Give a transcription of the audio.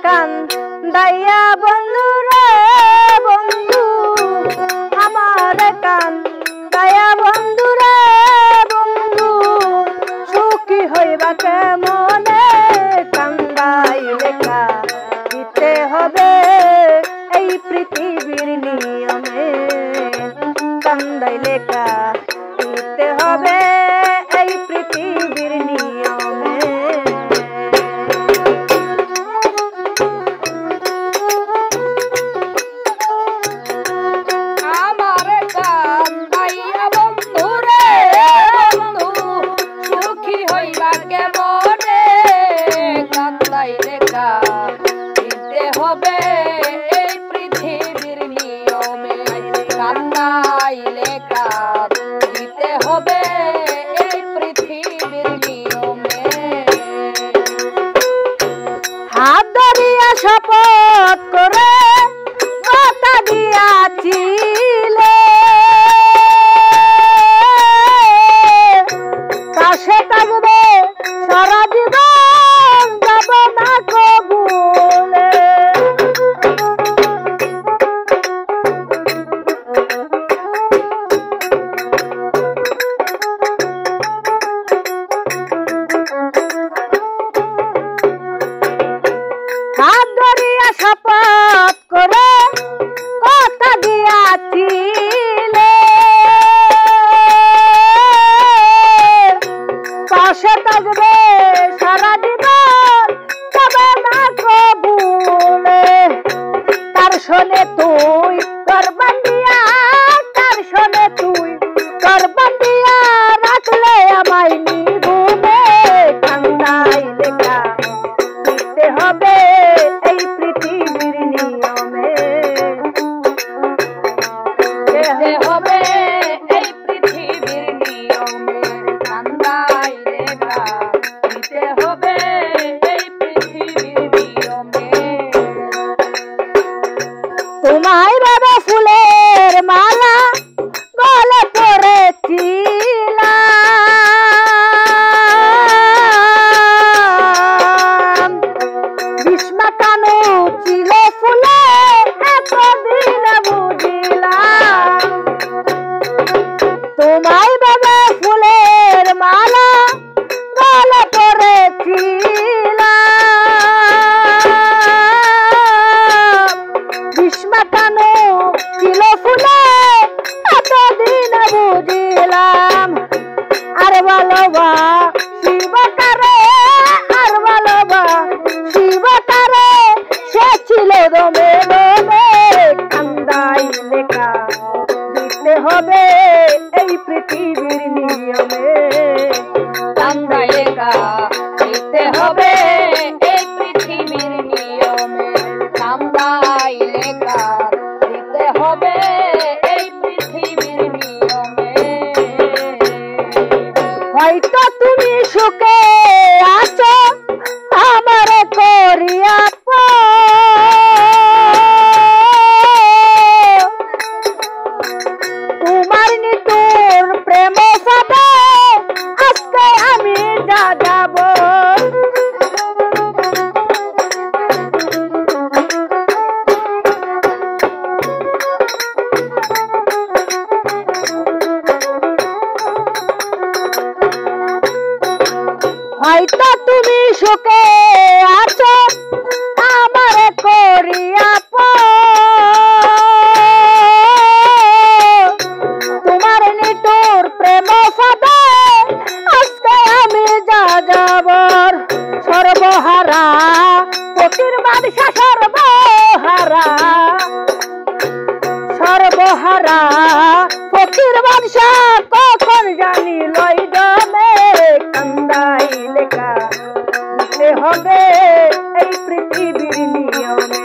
কান্দাইয়া বন্ধু রে বন্ধু আমার কান্দাইয়া বন্ধু রে বন্ধু সুখী হইবা কেমনে কান্দাইলে দিতে হবে এই পৃথিবীর নিয়মে কান্দাইলে দিতে হবে এই পৃথিবীর নিয়মে আমার কান্দাইয়া বন্ধু রে বন্ধু সুখী হইবা কেমনে কান্দাইলে দিতে হবে এই পৃথিবীর নিয়মে কান্দাইলে দিতে হবে এই পৃথিবীর নিয়মে হাত ধরিয়া শপথ করে কথা দিয়াছিলে কাছে থাকবে সারা জীবন যাব না কবুলে হাত ধরিয়া শপথ করে কথা দিয়াছিলে পাশে থাকবে সারা জীবন যাবে না কবুলে তার শোনে তুই করবান দিয়া তার শোনে তুই করবান দিয়া রাখলে আমায় নিগুমে কান্দাইলে দিতে হবে এই পৃথিবীর নিয়মে দিতে হবে এই পৃথিবীর নিয়মে কান্দাইলে দিতে হবে এই পৃথিবীর নিয়মে তোমায় বাবা ফুলের মালা গলে পড়েছিলাম বিস্মা কানু ছিল ফুলে এতদিন বুঝিলাম তোমায় বাবা ফুলের মালা গলে পড়েছিলাম বিস্মা কানু ছিল ফুলে এতদিন বুঝিলাম আর ভালোবা শিবকারে আর ভালোবা শিবকারে সে ছিল দমে দমে কান্দাইলে দিতে হবে এই পৃথিবীর নিয়মে কান্দাইলে দিতে হবে এই পৃথিবীর নিয়মে কান্দাইলে দিতে হবে এই পৃথিবীর নিয়মে হয়তো তুমি সুখে আছো আমার করিয়া তোমার নিতুর প্রেম সাদা আজকে আমি যা যাব হয়তো তুমি সুখে আছো আমার করিয়া তোমার নিটুর প্রেম সাদা আজকে আমি যা যাবর সর্বহারা ফকির বাদশা সর্বহারা সর্বহারা ফকির বাদশা কখন জানি লই জমে কান্দাইলে দিতে হবে এই পৃথিবীর নিয়মে